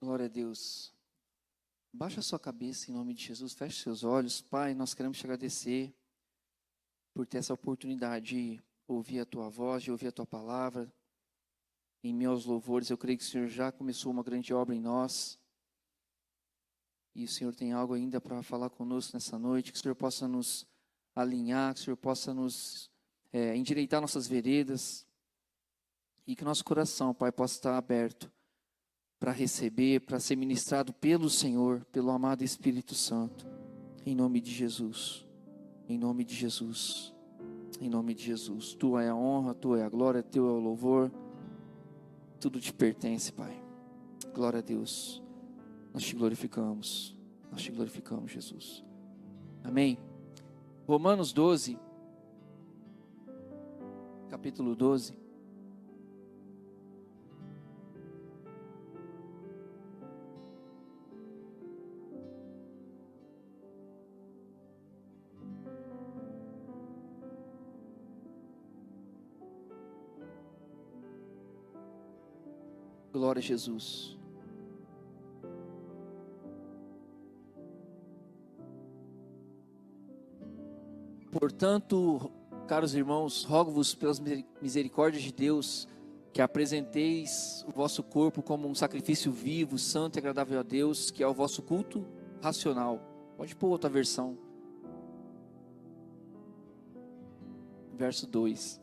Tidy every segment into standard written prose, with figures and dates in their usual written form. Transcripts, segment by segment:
Glória a Deus. Baixa a sua cabeça em nome de Jesus, feche seus olhos. Pai, nós queremos te agradecer por ter essa oportunidade de ouvir a tua voz, de ouvir a tua palavra. Em meus louvores, eu creio que o Senhor já começou uma grande obra em nós. E o Senhor tem algo ainda para falar conosco nessa noite, que o Senhor possa nos alinhar, que o Senhor possa nos endireitar nossas veredas. E que nosso coração, Pai, possa estar aberto para receber, para ser ministrado pelo Senhor, pelo amado Espírito Santo. Em nome de Jesus. Em nome de Jesus. Em nome de Jesus. Tua é a honra, tua é a glória, teu é o louvor. Tudo te pertence, Pai. Glória a Deus. Nós te glorificamos. Nós te glorificamos, Jesus. Amém. Romanos 12. Capítulo 12. Glória a Jesus. Portanto, caros irmãos, rogo-vos pelas misericórdias de Deus, que apresenteis o vosso corpo como um sacrifício vivo, santo e agradável a Deus, que é o vosso culto racional. Pode pôr outra versão. Verso 2.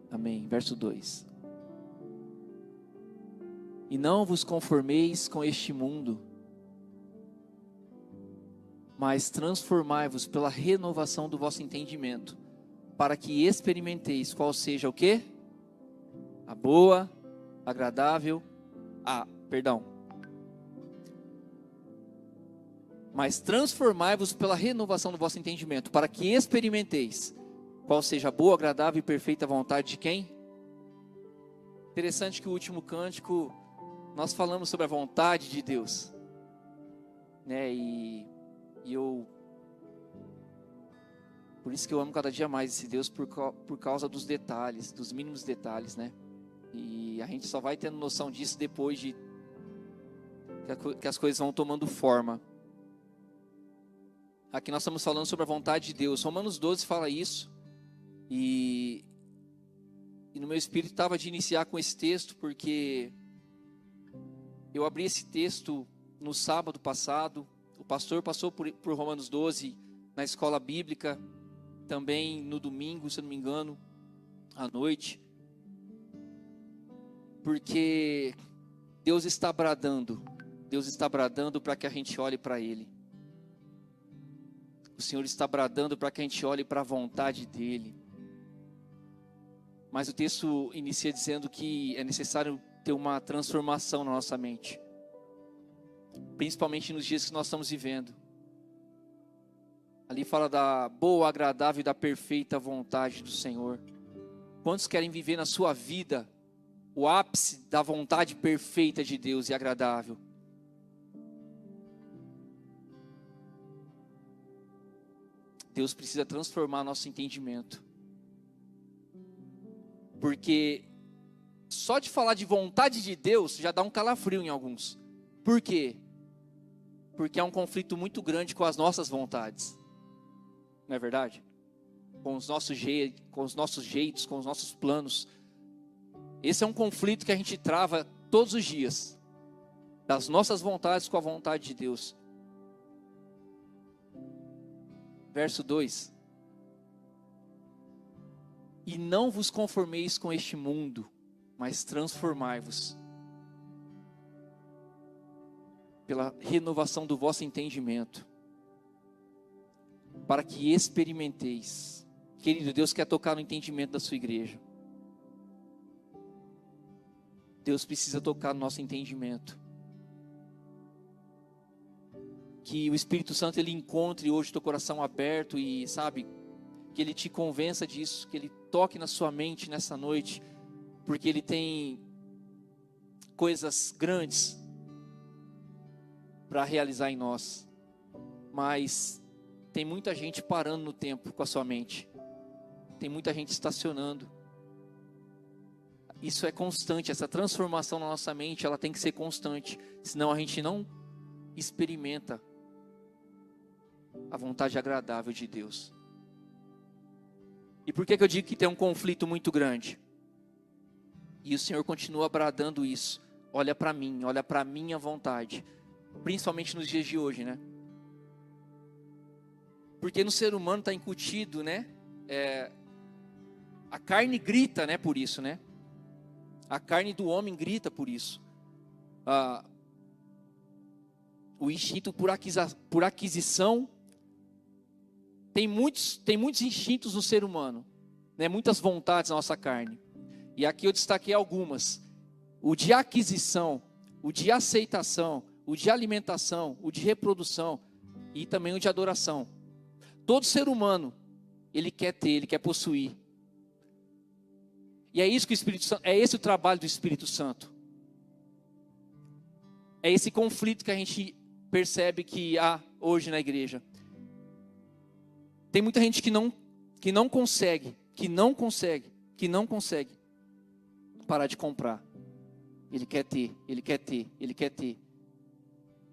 Amém. Verso 2. E não vos conformeis com este mundo, mas transformai-vos pela renovação do vosso entendimento, para que experimenteis qual seja o quê? A boa, agradável, Mas transformai-vos pela renovação do vosso entendimento, para que experimenteis qual seja a boa, agradável e perfeita vontade de quem? Interessante que o último cântico, nós falamos sobre a vontade de Deus, né? E eu, por isso que eu amo cada dia mais esse Deus, por causa dos detalhes, dos mínimos detalhes, né? E a gente só vai tendo noção disso depois de que as coisas vão tomando forma. Aqui nós estamos falando sobre a vontade de Deus. Romanos 12 fala isso. E no meu espírito estava de iniciar com esse texto, porque eu abri esse texto no sábado passado. O pastor passou por Romanos 12 na escola bíblica, também no domingo, se eu não me engano, à noite. Porque Deus está bradando para que a gente olhe para Ele. O Senhor está bradando para que a gente olhe para a vontade dEle. Mas o texto inicia dizendo que é necessário ter uma transformação na nossa mente, principalmente nos dias que nós estamos vivendo. Ali fala da boa, agradável e da perfeita vontade do Senhor. Quantos querem viver na sua vida o ápice da vontade perfeita de Deus e agradável? Deus precisa transformar nosso entendimento. Porque só de falar de vontade de Deus já dá um calafrio em alguns. Por quê? Porque há um conflito muito grande com as nossas vontades. Não é verdade? Com os nossos jeitos, com os nossos planos. Esse é um conflito que a gente trava todos os dias. Das nossas vontades com a vontade de Deus. Verso 2. E não vos conformeis com este mundo, mas transformai-vos pela renovação do vosso entendimento, para que experimenteis. Querido, Deus quer tocar no entendimento da sua igreja. Deus precisa tocar no nosso entendimento. Que o Espírito Santo ele encontre hoje teu coração aberto e, sabe, que Ele te convença disso, que Ele toque na sua mente nessa noite, porque Ele tem coisas grandes para realizar em nós, mas tem muita gente parando no tempo com a sua mente, tem muita gente estacionando, isso é constante, essa transformação na nossa mente, ela tem que ser constante, senão a gente não experimenta a vontade agradável de Deus. E por que eu digo que tem um conflito muito grande? E o Senhor continua bradando isso. Olha para mim, olha para a minha vontade. Principalmente nos dias de hoje, né? Porque no ser humano está incutido, né? A carne grita, né? Por isso, né? A carne do homem grita por isso. O instinto por aquisição. Tem muitos instintos no ser humano, né? Muitas vontades na nossa carne. E aqui eu destaquei algumas. O de aquisição, o de aceitação, o de alimentação, o de reprodução e também o de adoração. Todo ser humano, ele quer ter, ele quer possuir. E é isso que o Espírito Santo, é esse o trabalho do Espírito Santo. É esse conflito que a gente percebe que há hoje na igreja. Tem muita gente que não consegue parar de comprar. Ele quer ter.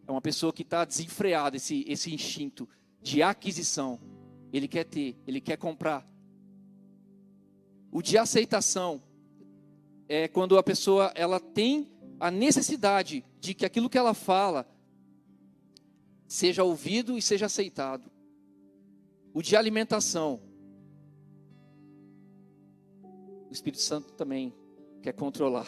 É uma pessoa que está desenfreada, esse instinto de aquisição. Ele quer ter, ele quer comprar. O de aceitação é quando a pessoa ela tem a necessidade de que aquilo que ela fala seja ouvido e seja aceitado. O de alimentação. O Espírito Santo também quer controlar.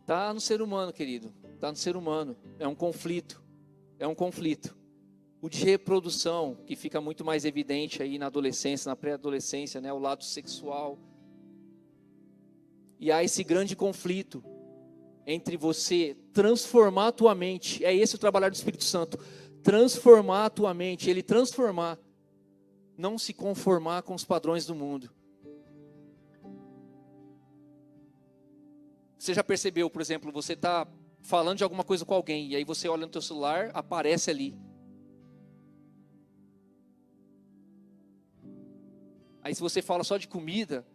Está no ser humano, querido. Está no ser humano. É um conflito. O de reprodução, que fica muito mais evidente aí na adolescência, na pré-adolescência, né? O lado sexual. E há esse grande conflito entre você transformar a tua mente. É esse o trabalho do Espírito Santo. Transformar a tua mente. Ele transformar. Não se conformar com os padrões do mundo. Você já percebeu, por exemplo, você está falando de alguma coisa com alguém, e aí você olha no teu celular, aparece ali. Aí se você fala só de comida,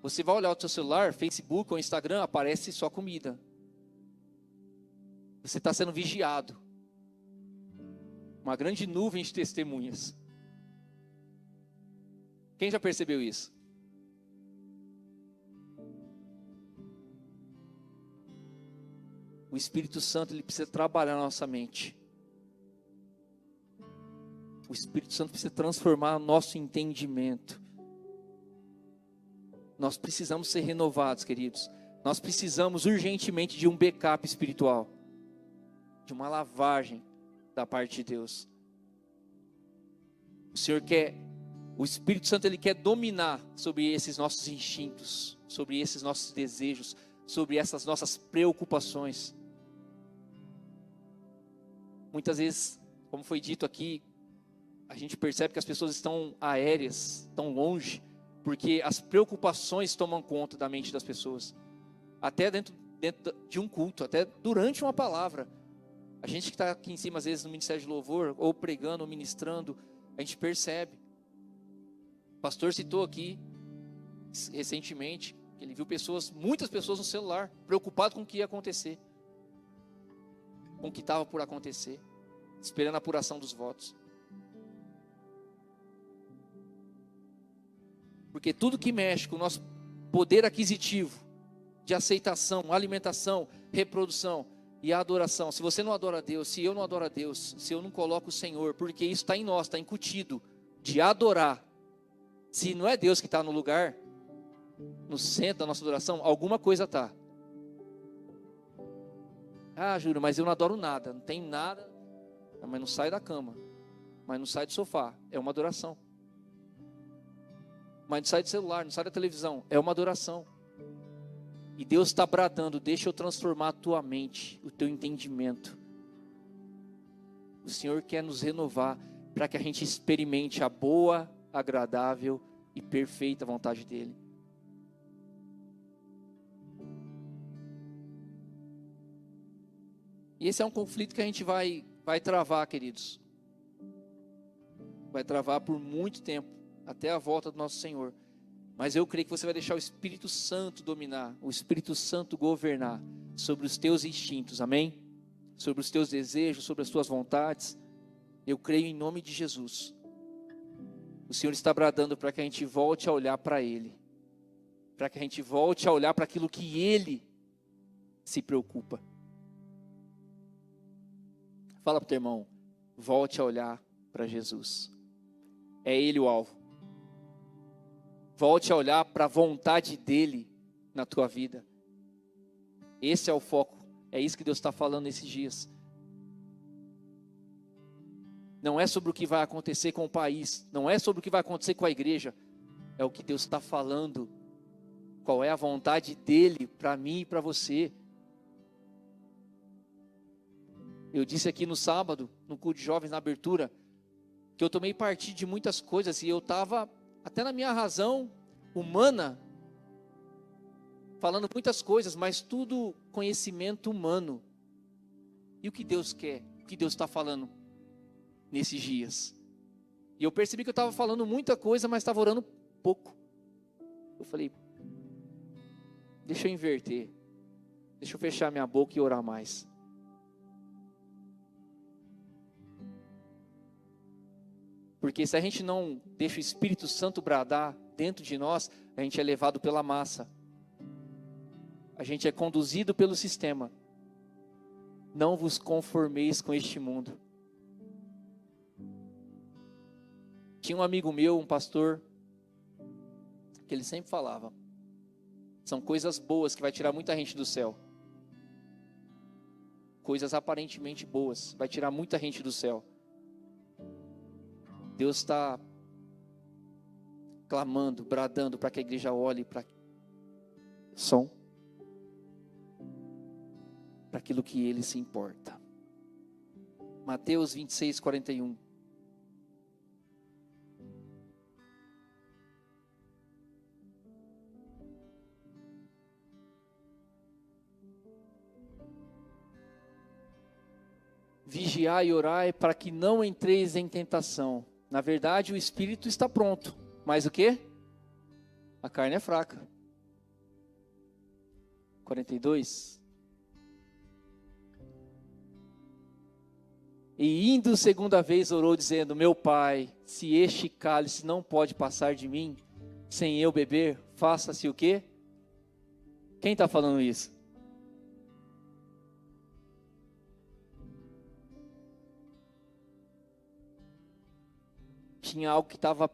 você vai olhar o teu celular, Facebook ou Instagram, aparece só comida. Você está sendo vigiado. Uma grande nuvem de testemunhas. Quem já percebeu isso? O Espírito Santo, ele precisa trabalhar na nossa mente. O Espírito Santo precisa transformar o nosso entendimento. Nós precisamos ser renovados, queridos. Nós precisamos urgentemente de um backup espiritual. De uma lavagem da parte de Deus. O Espírito Santo, ele quer dominar sobre esses nossos instintos, sobre esses nossos desejos, sobre essas nossas preocupações. Muitas vezes, como foi dito aqui, a gente percebe que as pessoas estão aéreas, estão longe, porque as preocupações tomam conta da mente das pessoas. Até dentro de um culto, até durante uma palavra. A gente que está aqui em cima, às vezes, no Ministério de Louvor, ou pregando, ou ministrando, a gente percebe. O pastor citou aqui, recentemente, que ele viu muitas pessoas no celular, preocupado com o que ia acontecer. Com o que estava por acontecer, esperando a apuração dos votos. Porque tudo que mexe com o nosso poder aquisitivo, de aceitação, alimentação, reprodução e adoração. Se você não adora a Deus, se eu não adoro a Deus, se eu não coloco o Senhor, porque isso está em nós, está incutido, de adorar. Se não é Deus que está no lugar, no centro da nossa adoração, alguma coisa está. Ah, Júlio, mas eu não adoro nada, não tem nada. Mas não sai da cama, mas não sai do sofá, é uma adoração. Mas não sai do celular, não sai da televisão, é uma adoração. E Deus está bradando, deixa eu transformar a tua mente, o teu entendimento. O Senhor quer nos renovar para que a gente experimente a boa, agradável e perfeita vontade dEle. E esse é um conflito que a gente vai travar, queridos. vai travar por muito tempo, até a volta do nosso Senhor. Mas eu creio que você vai deixar o Espírito Santo dominar, o Espírito Santo governar sobre os teus instintos, amém? Sobre os teus desejos, sobre as tuas vontades. Eu creio em nome de Jesus. O Senhor está bradando para que a gente volte a olhar para Ele, para que a gente volte a olhar para aquilo que Ele se preocupa. Fala para o teu irmão, volte a olhar para Jesus. É Ele o alvo. Volte a olhar para a vontade dEle na tua vida. Esse é o foco. É isso que Deus está falando nesses dias. Não é sobre o que vai acontecer com o país. Não é sobre o que vai acontecer com a igreja. É o que Deus está falando. Qual é a vontade dEle para mim e para você. Eu disse aqui no sábado, no culto de jovens, na abertura, que eu tomei partido de muitas coisas e eu estava até na minha razão humana, falando muitas coisas, mas tudo conhecimento humano. E o que Deus quer? O que Deus está falando nesses dias? E eu percebi que eu estava falando muita coisa, mas estava orando pouco. Eu falei, deixa eu inverter. Deixa eu fechar minha boca e orar mais. Porque se a gente não deixa o Espírito Santo bradar dentro de nós, a gente é levado pela massa. A gente é conduzido pelo sistema. Não vos conformeis com este mundo. Tinha um amigo meu, um pastor, que ele sempre falava, são coisas boas que vai tirar muita gente do céu. Coisas aparentemente boas, vai tirar muita gente do céu. Deus está clamando, bradando para que a igreja olhe para aquilo que Ele se importa. Mateus 26, 41. Vigiai e orai para que não entreis em tentação. Na verdade, o espírito está pronto, mas o quê? A carne é fraca. 42. E indo segunda vez orou dizendo, meu Pai, se este cálice não pode passar de mim, sem eu beber, faça-se o quê? Quem está falando isso? Tinha algo que estava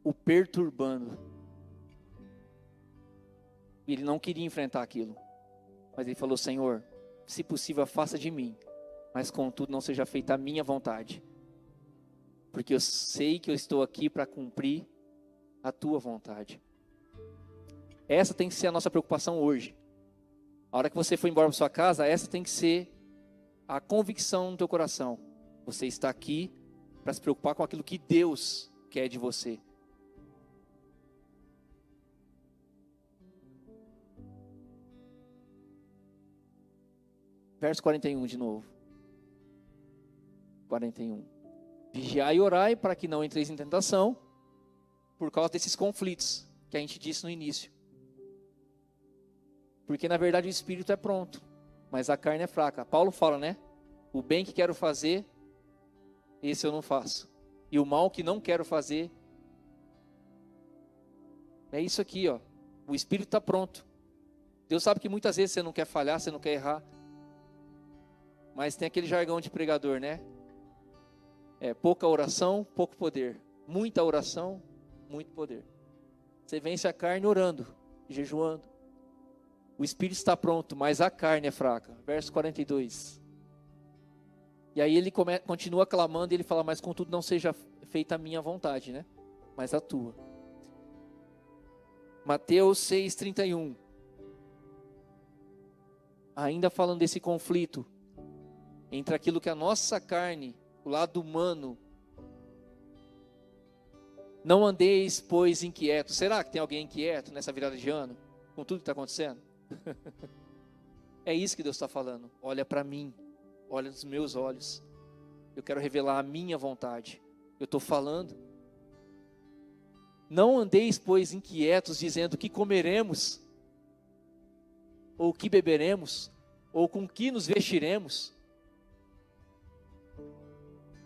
o perturbando. E ele não queria enfrentar aquilo. Mas ele falou, Senhor, se possível, faça de mim. Mas contudo, não seja feita a minha vontade. Porque eu sei que eu estou aqui para cumprir a tua vontade. Essa tem que ser a nossa preocupação hoje. A hora que você for embora para sua casa, essa tem que ser a convicção no teu coração. Você está aqui para se preocupar com aquilo que Deus quer de você. Verso 41 de novo. 41. Vigiai e orai para que não entreis em tentação, por causa desses conflitos que a gente disse no início. Porque na verdade o espírito é pronto, mas a carne é fraca. Paulo fala, né? O bem que quero fazer, esse eu não faço. E o mal que não quero fazer, é isso aqui, ó. O espírito está pronto. Deus sabe que muitas vezes você não quer falhar, você não quer errar. Mas tem aquele jargão de pregador, né? É pouca oração, pouco poder. Muita oração, muito poder. Você vence a carne orando, jejuando. O espírito está pronto, mas a carne é fraca. Verso 42. E aí ele continua clamando e ele fala, mas contudo não seja feita a minha vontade, né? Mas a tua. Mateus 6:31. Ainda falando desse conflito entre aquilo que a nossa carne, o lado humano, não andeis, pois, inquietos. Será que tem alguém inquieto nessa virada de ano? Com tudo que está acontecendo? É isso que Deus está falando. Olha para mim. Olha nos meus olhos. Eu quero revelar a minha vontade. Eu estou falando. Não andeis, pois, inquietos, dizendo o que comeremos, ou o que beberemos, ou com que nos vestiremos.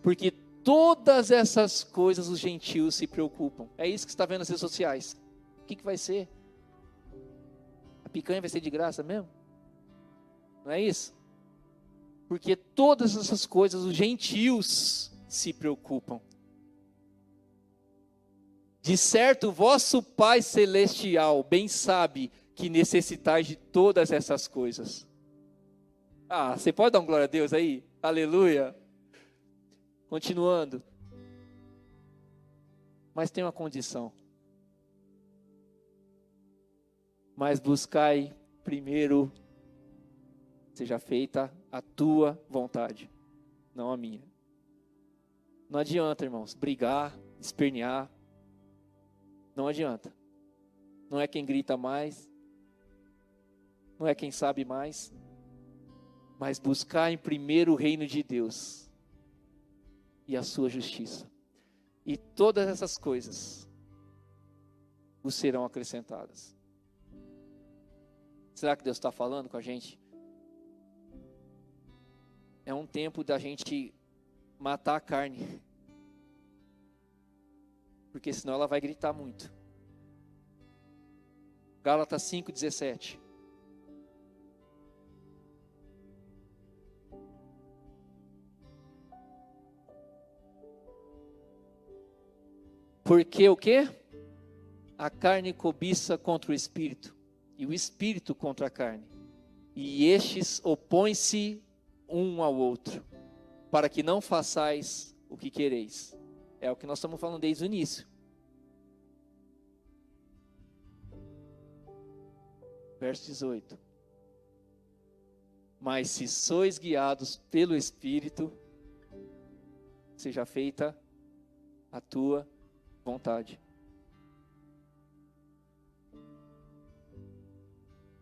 Porque todas essas coisas os gentios se preocupam. É isso que você está vendo nas redes sociais. O que vai ser? A picanha vai ser de graça mesmo? Não é isso? Porque todas essas coisas os gentios se preocupam. De certo, vosso Pai Celestial bem sabe que necessitais de todas essas coisas. Ah, você pode dar um glória a Deus aí? Aleluia. Continuando. Mas tem uma condição. Mas buscai primeiro, seja feita a tua vontade, não a minha. Não adianta, irmãos, brigar, espernear. Não adianta. Não é quem grita mais, não é quem sabe mais, mas buscar em primeiro o reino de Deus e a sua justiça. E todas essas coisas vos serão acrescentadas. Será que Deus está falando com a gente? É um tempo da gente matar a carne. Porque senão ela vai gritar muito. Gálatas 5:17. Porque o quê? A carne cobiça contra o espírito, e o espírito contra a carne. E estes opõem-se um ao outro, para que não façais o que quereis. É o que nós estamos falando desde o início. Verso 18. Mas se sois guiados pelo Espírito, seja feita a tua vontade.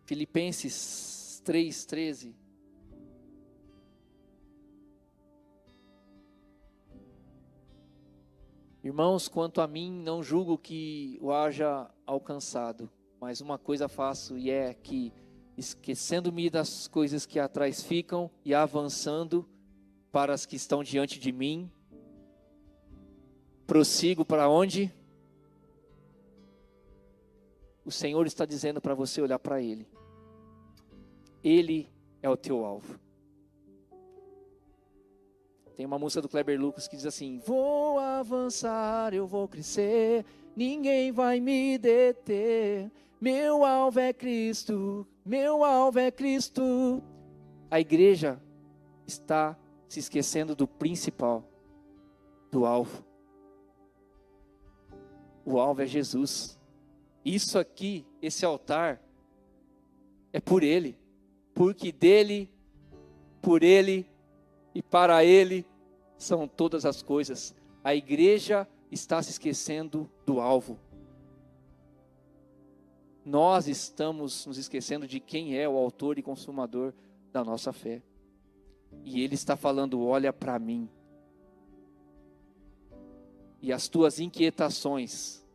Filipenses 3:13. Irmãos, quanto a mim, não julgo que o haja alcançado, mas uma coisa faço, e é que, esquecendo-me das coisas que atrás ficam e avançando para as que estão diante de mim, prossigo para onde? O Senhor está dizendo para você olhar para Ele. Ele é o teu alvo. Tem uma música do Kleber Lucas que diz assim: vou avançar, eu vou crescer, ninguém vai me deter. Meu alvo é Cristo, meu alvo é Cristo. A igreja está se esquecendo do principal, do alvo. O alvo é Jesus. Isso aqui, esse altar, é por Ele, porque dele, por Ele e para Ele são todas as coisas. A igreja está se esquecendo do alvo. Nós estamos nos esquecendo de quem é o autor e consumador da nossa fé. E Ele está falando: olha para mim. E as tuas inquietações,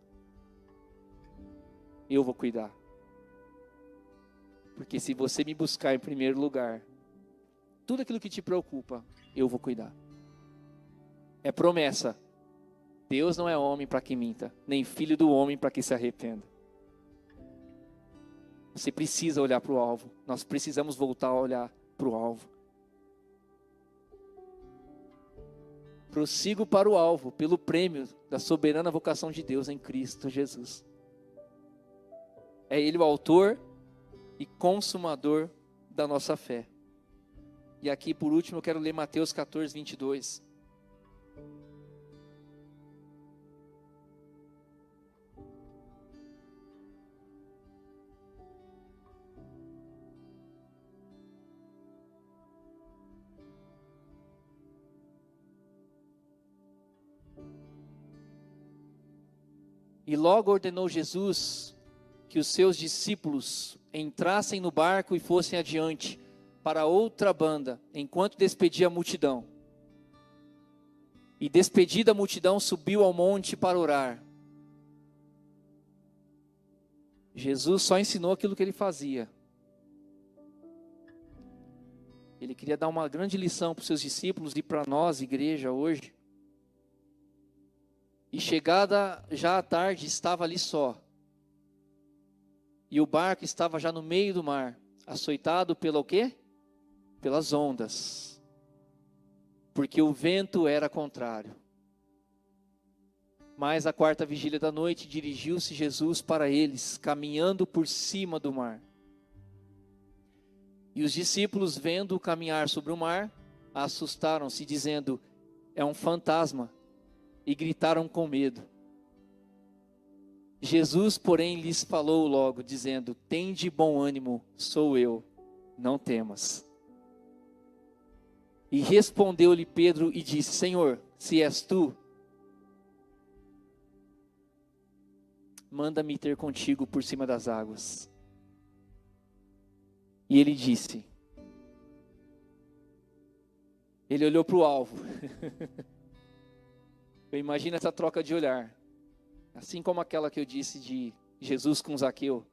eu vou cuidar. Porque se você me buscar em primeiro lugar, tudo aquilo que te preocupa, eu vou cuidar. É promessa. Deus não é homem para que minta, nem filho do homem para que se arrependa. Você precisa olhar para o alvo. Nós precisamos voltar a olhar para o alvo. Prossigo para o alvo, pelo prêmio da soberana vocação de Deus em Cristo Jesus. É Ele o autor e consumador da nossa fé. E aqui, por último, eu quero ler Mateus 14:22. E logo ordenou Jesus que os seus discípulos entrassem no barco e fossem adiante para outra banda, enquanto despedia a multidão. E despedida a multidão, subiu ao monte para orar. Jesus só ensinou aquilo que ele fazia. Ele queria dar uma grande lição para os seus discípulos e para nós, igreja, hoje. E chegada já à tarde, estava ali só. E o barco estava já no meio do mar, açoitado pelo quê? Pelas ondas. Porque o vento era contrário. Mas à quarta vigília da noite, dirigiu-se Jesus para eles, caminhando por cima do mar. E os discípulos, vendo-o caminhar sobre o mar, assustaram-se, dizendo: é um fantasma, e gritaram com medo. Jesus, porém, lhes falou logo, dizendo: tende bom ânimo, sou eu, não temas. E respondeu-lhe Pedro e disse: Senhor, se és tu, manda-me ter contigo por cima das águas. E ele disse, ele olhou para o alvo. Eu imagino essa troca de olhar, assim como aquela que eu disse de Jesus com Zaqueu.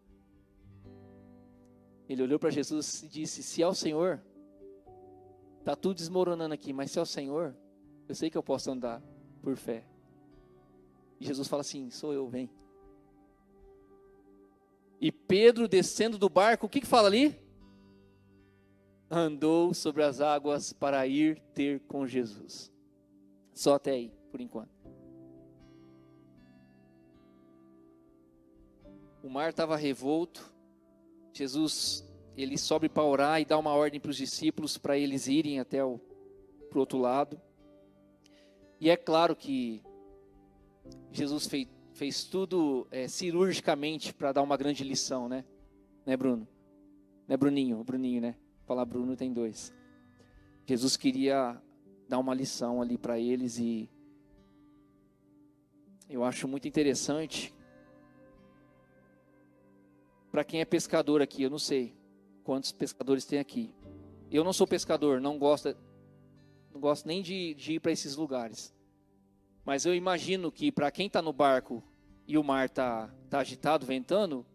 Ele olhou para Jesus e disse: se é o Senhor, está tudo desmoronando aqui, mas se é o Senhor, eu sei que eu posso andar por fé. E Jesus fala assim: sou eu, vem. E Pedro, descendo do barco, o que fala ali? Andou sobre as águas para ir ter com Jesus. Só até aí, por enquanto. O mar estava revolto. Jesus, ele sobe para orar e dá uma ordem para os discípulos para eles irem até para o outro lado. E é claro que Jesus fez tudo cirurgicamente para dar uma grande lição, né? Né, Bruno? Né, Bruninho? Bruninho, né? Falar Bruno tem dois. Jesus queria dar uma lição ali para eles e eu acho muito interessante. Para quem é pescador aqui, eu não sei quantos pescadores tem aqui. Eu não sou pescador, não gosto nem de ir para esses lugares. Mas eu imagino que para quem está no barco e o mar tá agitado, ventando,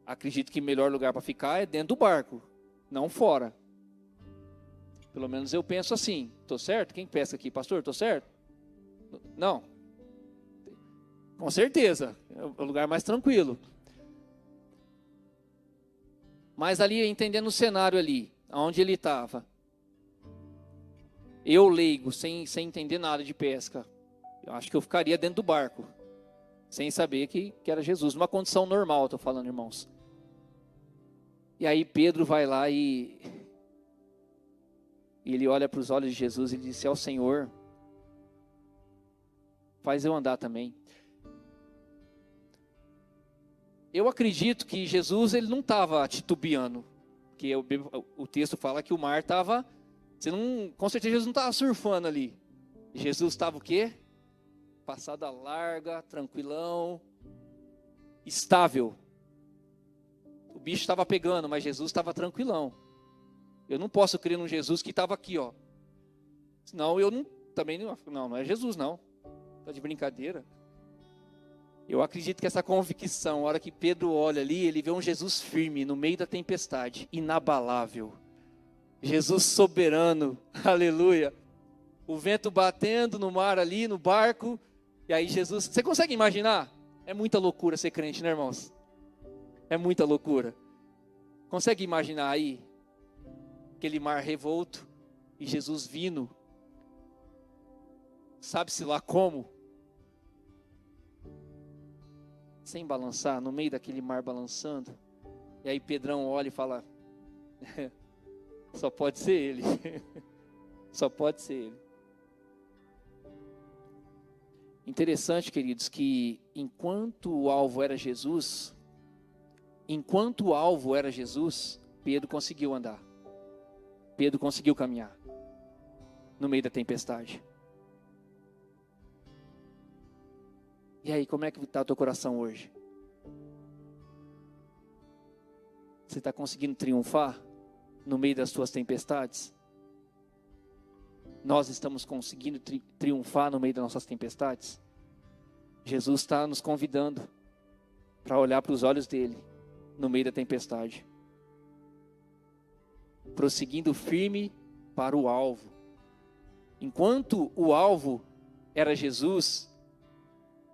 acredito que o melhor lugar para ficar é dentro do barco, não fora. Pelo menos eu penso assim. Estou certo? Quem pesca aqui? Pastor, estou certo? Não. Com certeza, é o lugar mais tranquilo. Mas ali, entendendo o cenário ali, onde ele estava, eu leigo, sem entender nada de pesca, eu acho que eu ficaria dentro do barco, sem saber que era Jesus, numa condição normal, estou falando, irmãos. E aí Pedro vai lá e ele olha para os olhos de Jesus e diz: se é o Senhor, faz eu andar também. Eu acredito que Jesus, ele não estava titubeando, porque o texto fala que o mar estava, com certeza Jesus não estava surfando ali. Jesus estava o quê? Passada larga, tranquilão, estável. O bicho estava pegando, mas Jesus estava tranquilão. Eu não posso crer num Jesus que estava aqui, ó. Senão eu não é Jesus não. Está de brincadeira. Eu acredito que essa convicção, a hora que Pedro olha ali, ele vê um Jesus firme no meio da tempestade, inabalável. Jesus soberano, aleluia. O vento batendo no mar ali, no barco, e aí Jesus, você consegue imaginar? É muita loucura ser crente, né, irmãos? É muita loucura. Consegue imaginar aí, aquele mar revolto, e Jesus vindo, sabe-se lá como? Sem balançar, no meio daquele mar balançando. E aí Pedrão olha e fala: só pode ser ele. Só pode ser ele. Interessante, queridos, que enquanto o alvo era Jesus, Pedro conseguiu andar. Pedro conseguiu caminhar no meio da tempestade. E aí, como é que está o teu coração hoje? Você está conseguindo triunfar no meio das tuas tempestades? nós estamos conseguindo triunfar no meio das nossas tempestades? Jesus está nos convidando para olhar para os olhos dele no meio da tempestade, prosseguindo firme para o alvo. Enquanto o alvo era Jesus,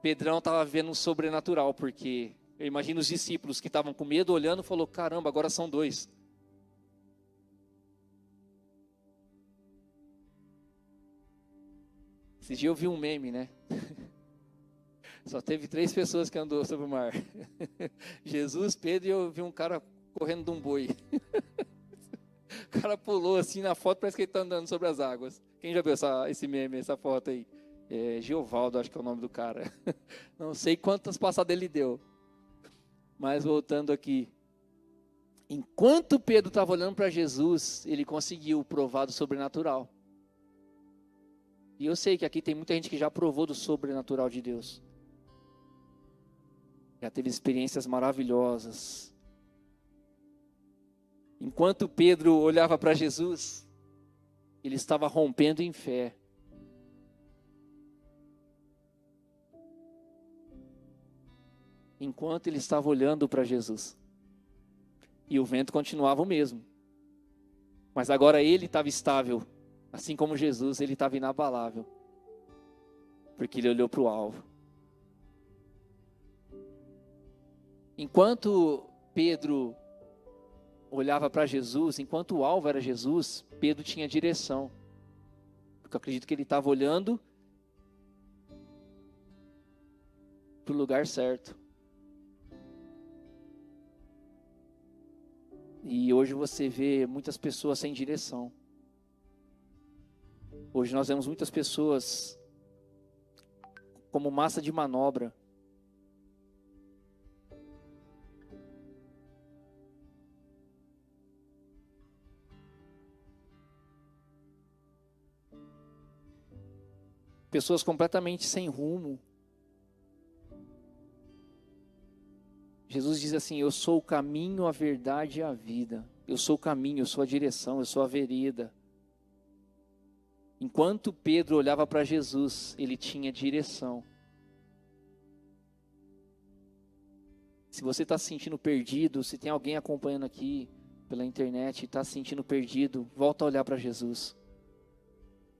Pedrão estava vendo um sobrenatural, porque eu imagino os discípulos que estavam com medo olhando, falou: caramba, agora são 2. Esse dia eu vi um meme, né? Só teve 3 pessoas que andou sobre o mar. Jesus, Pedro, e eu vi um cara correndo de um boi. O cara pulou assim na foto, parece que ele está andando sobre as águas. Quem já viu esse meme, essa foto aí? Giovaldo, acho que é o nome do cara. Não sei quantas passadas ele deu. Mas voltando aqui. Enquanto Pedro estava olhando para Jesus, ele conseguiu provar do sobrenatural. E eu sei que aqui tem muita gente que já provou do sobrenatural de Deus. Já teve experiências maravilhosas. Enquanto Pedro olhava para Jesus, ele estava rompendo em fé. Enquanto ele estava olhando para Jesus. E o vento continuava o mesmo. Mas agora ele estava estável. Assim como Jesus, ele estava inabalável. Porque ele olhou para o alvo. Enquanto Pedro olhava para Jesus, enquanto o alvo era Jesus, Pedro tinha direção. Porque eu acredito que ele estava olhando para o lugar certo. E hoje você vê muitas pessoas sem direção. Hoje nós vemos muitas pessoas como massa de manobra. Pessoas completamente sem rumo. Jesus diz assim: eu sou o caminho, a verdade e a vida. Eu sou o caminho, eu sou a direção, eu sou a vereda. Enquanto Pedro olhava para Jesus, ele tinha direção. Se você está se sentindo perdido, se tem alguém acompanhando aqui pela internet e está se sentindo perdido, volta a olhar para Jesus.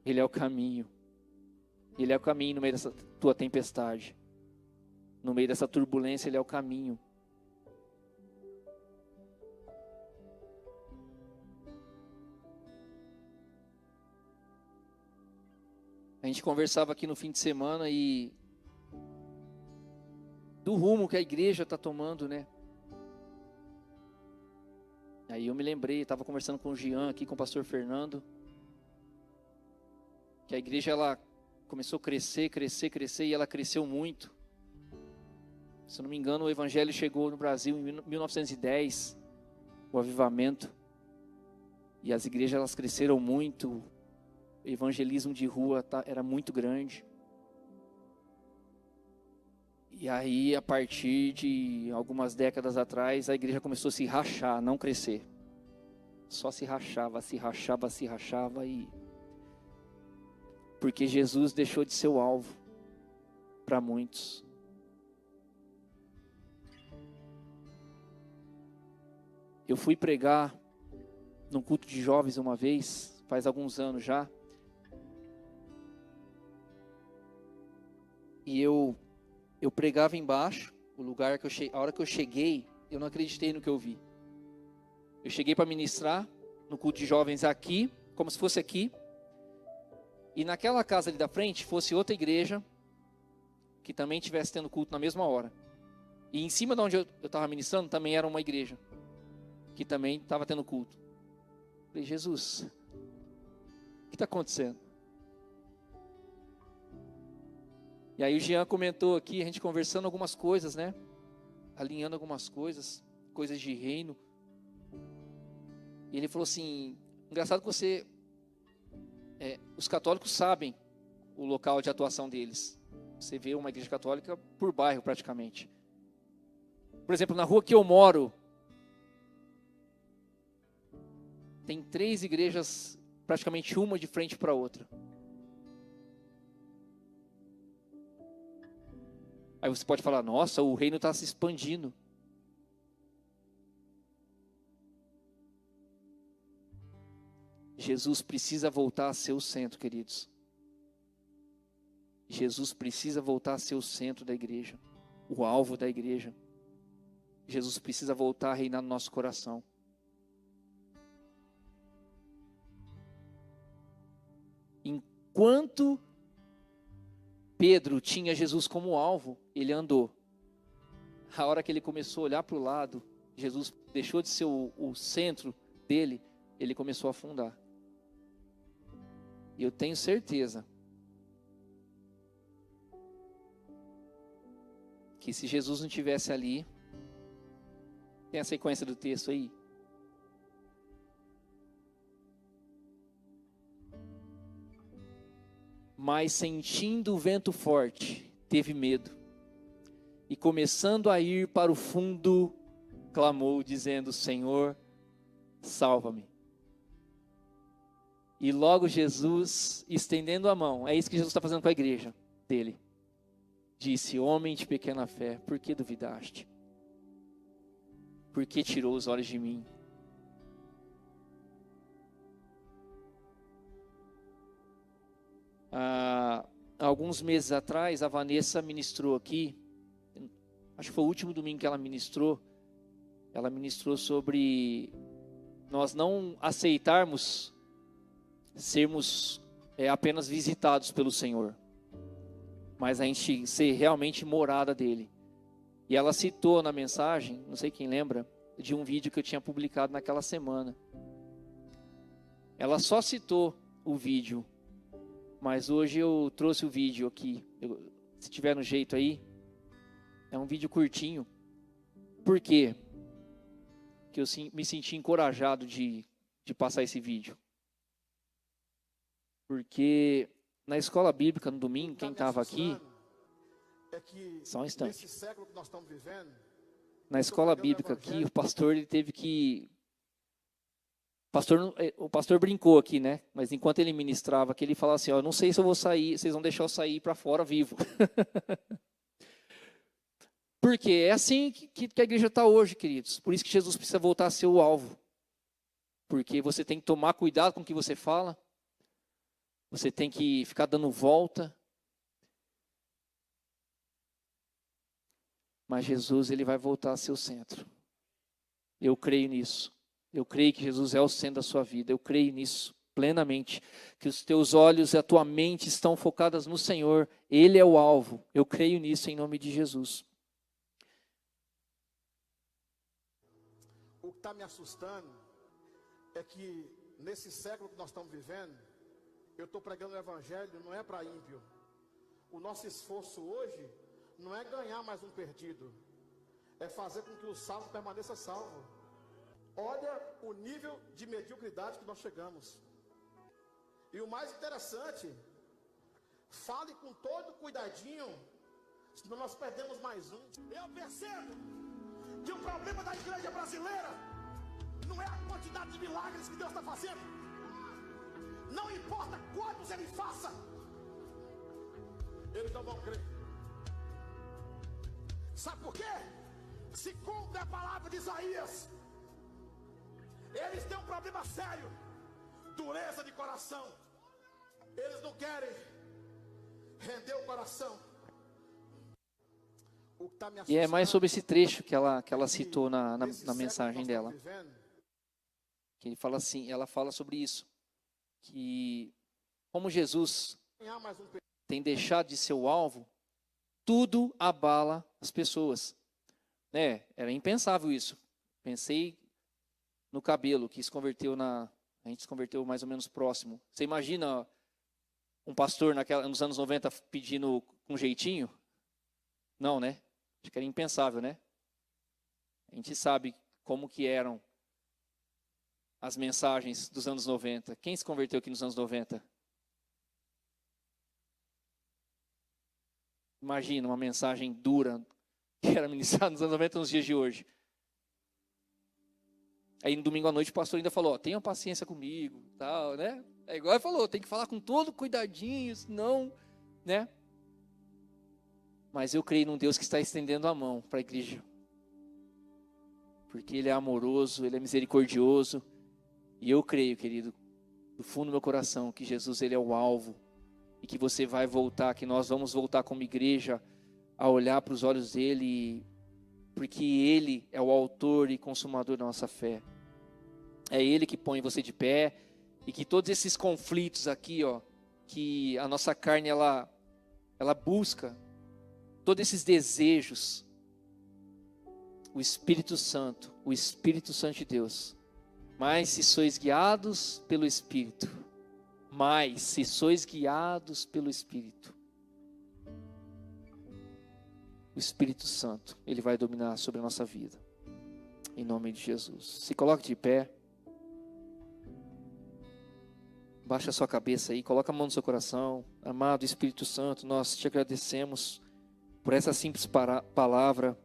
Ele é o caminho. Ele é o caminho no meio dessa tua tempestade. No meio dessa turbulência, Ele é o caminho. A gente conversava aqui no fim de semana e do rumo que a igreja está tomando, né? Aí eu me lembrei, estava conversando com o Jean aqui, com o pastor Fernando, que a igreja ela começou a crescer e ela cresceu muito. Se eu não me engano, o evangelho chegou no Brasil em 1910, o avivamento. E as igrejas elas cresceram muito, o evangelismo de rua era muito grande. E aí, a partir de algumas décadas atrás, a igreja começou a se rachar, não crescer. Só se rachava e... Porque Jesus deixou de ser o alvo para muitos. Eu fui pregar num culto de jovens uma vez, faz alguns anos já. E eu pregava embaixo, o lugar que a hora que eu cheguei, eu não acreditei no que eu vi. Eu cheguei para ministrar no culto de jovens aqui, como se fosse aqui. E naquela casa ali da frente, fosse outra igreja, que também estivesse tendo culto na mesma hora. E em cima de onde eu estava ministrando, também era uma igreja, que também estava tendo culto. Eu falei, Jesus, o que está acontecendo? E aí o Jean comentou aqui, a gente conversando algumas coisas, né? Alinhando algumas coisas, coisas de reino. E ele falou assim, engraçado que você... os católicos sabem o local de atuação deles. Você vê uma igreja católica por bairro praticamente. Por exemplo, na rua que eu moro, tem 3 igrejas praticamente uma de frente para a outra. Aí você pode falar, nossa, o reino está se expandindo. Jesus precisa voltar a ser o centro, queridos. Jesus precisa voltar a ser o centro da igreja, o alvo da igreja. Jesus precisa voltar a reinar no nosso coração. Enquanto Pedro tinha Jesus como alvo, ele andou. A hora que ele começou a olhar para o lado, Jesus deixou de ser o centro dele, ele começou a afundar. E eu tenho certeza que se Jesus não estivesse ali, tem a sequência do texto aí. Mas sentindo o vento forte, teve medo. E começando a ir para o fundo, clamou, dizendo, Senhor, salva-me. E logo Jesus, estendendo a mão, é isso que Jesus está fazendo com a igreja dele. Disse, homem de pequena fé, por que duvidaste? Por que tirou os olhos de mim? Alguns meses atrás, a Vanessa ministrou aqui, acho que foi o último domingo que ela ministrou sobre nós não aceitarmos sermos apenas visitados pelo Senhor, mas a gente ser realmente morada dele. E ela citou na mensagem, não sei quem lembra, de um vídeo que eu tinha publicado naquela semana. Ela só citou o vídeo, mas hoje eu trouxe o vídeo aqui. Se tiver no jeito aí, é um vídeo curtinho. Por quê? Que eu me senti encorajado de passar esse vídeo. Porque na escola bíblica, no domingo, quem estava aqui... Só um instante. Nesse século que nós estamos vivendo, na escola bíblica aqui, o pastor ele teve que... O pastor brincou aqui, né? Mas enquanto ele ministrava aqui, ele falava assim, ó, não sei se eu vou sair, vocês vão deixar eu sair para fora vivo. Porque é assim que a igreja está hoje, queridos. Por isso que Jesus precisa voltar a ser o alvo. Porque você tem que tomar cuidado com o que você fala. Você tem que ficar dando volta. Mas Jesus, ele vai voltar a ser o centro. Eu creio nisso. Eu creio que Jesus é o centro da sua vida. Eu creio nisso plenamente. Que os teus olhos e a tua mente estão focadas no Senhor. Ele é o alvo. Eu creio nisso em nome de Jesus. O que está me assustando é que nesse século que nós estamos vivendo, eu estou pregando o evangelho, não é para ímpio. O nosso esforço hoje não é ganhar mais um perdido, é fazer com que o salvo permaneça salvo. Olha o nível de mediocridade que nós chegamos. E o mais interessante, fale com todo cuidadinho, senão nós perdemos mais um. Eu percebo que o problema da igreja brasileira não é a quantidade de milagres que Deus está fazendo. Não importa quantos Ele faça, eles não vão crer. Sabe por quê? Se cumpre a palavra de Isaías, eles têm um problema sério, dureza de coração. Eles não querem render o coração. O que tá me E é mais sobre esse trecho que ela citou na mensagem dela. Que ele fala assim, ela fala sobre isso. Que como Jesus tem deixado de ser o alvo, tudo abala as pessoas. Né? Era impensável isso. Pensei no cabelo, que se converteu a gente se converteu mais ou menos próximo. Você imagina um pastor nos anos 90 pedindo com jeitinho? Não, né? Acho que era impensável, né? A gente sabe como que eram as mensagens dos anos 90. Quem se converteu aqui nos anos 90? Imagina uma mensagem dura que era ministrada nos anos 90 nos dias de hoje. Aí no domingo à noite o pastor ainda falou, tenha paciência comigo, tal, né? É igual ele falou, tem que falar com todo cuidadinho, senão, né? Mas eu creio num Deus que está estendendo a mão para a igreja. Porque Ele é amoroso, Ele é misericordioso. E eu creio, querido, do fundo do meu coração, que Jesus, Ele é o alvo. E que você vai voltar, que nós vamos voltar como igreja a olhar para os olhos dEle, porque Ele é o autor e consumador da nossa fé. É Ele que põe você de pé, e que todos esses conflitos aqui, ó, que a nossa carne ela busca, todos esses desejos, o Espírito Santo de Deus, mas se sois guiados pelo Espírito, o Espírito Santo, Ele vai dominar sobre a nossa vida, em nome de Jesus. Se coloque de pé, baixa a sua cabeça aí, coloca a mão no seu coração. Amado Espírito Santo, nós te agradecemos por essa simples palavra.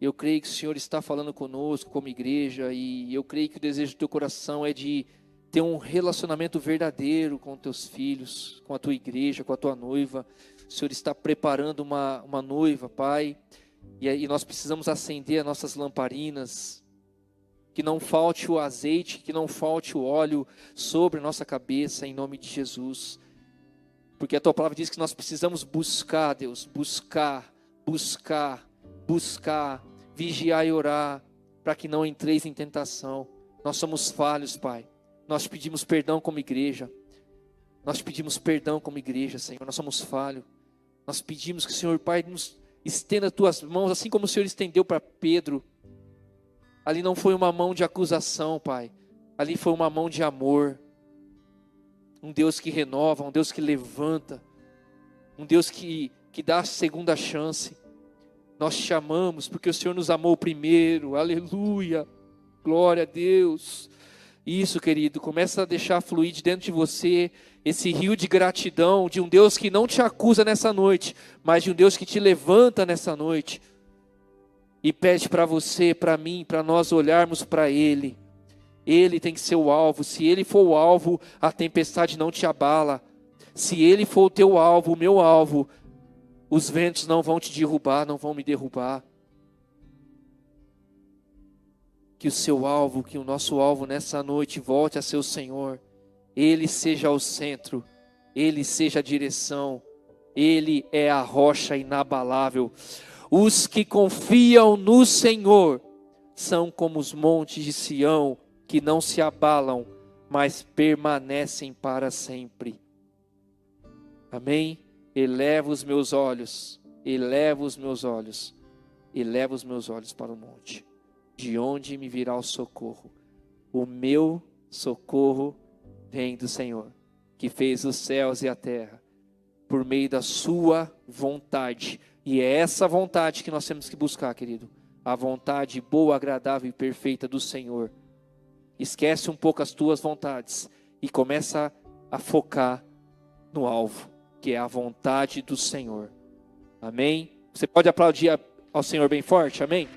Eu creio que o Senhor está falando conosco como igreja, e eu creio que o desejo do teu coração é de ter um relacionamento verdadeiro com teus filhos, com a tua igreja, com a tua noiva. O Senhor está preparando uma noiva, Pai, e nós precisamos acender as nossas lamparinas, que não falte o azeite, que não falte o óleo sobre a nossa cabeça, em nome de Jesus. Porque a tua palavra diz que nós precisamos buscar, Deus, buscar, vigiar e orar, para que não entreis em tentação. Nós somos falhos, Pai. Nós pedimos perdão como igreja. Senhor. Nós somos falhos. Nós pedimos que o Senhor, Pai, nos estenda as tuas mãos, assim como o Senhor estendeu para Pedro. Ali não foi uma mão de acusação, Pai. Ali foi uma mão de amor. Um Deus que renova, um Deus que levanta. Um Deus que dá a segunda chance. Nós te amamos porque o Senhor nos amou primeiro. Aleluia. Glória a Deus. Isso, querido, começa a deixar fluir de dentro de você esse rio de gratidão, de um Deus que não te acusa nessa noite, mas de um Deus que te levanta nessa noite. E pede para você, para mim, para nós olharmos para Ele. Ele tem que ser o alvo. Se Ele for o alvo, a tempestade não te abala. Se Ele for o teu alvo, o meu alvo, os ventos não vão te derrubar, não vão me derrubar. Que o seu alvo, que o nosso alvo nessa noite volte a ser o Senhor. Ele seja o centro, Ele seja a direção. Ele é a rocha inabalável. Os que confiam no Senhor são como os montes de Sião, que não se abalam, mas permanecem para sempre. Amém? Eleva os meus olhos para o monte. De onde me virá o socorro? O meu socorro vem do Senhor, que fez os céus e a terra, por meio da sua vontade. E é essa vontade que nós temos que buscar, querido. A vontade boa, agradável e perfeita do Senhor. Esquece um pouco as tuas vontades e começa a focar no alvo, que é a vontade do Senhor. Amém? Você pode aplaudir ao Senhor bem forte? Amém?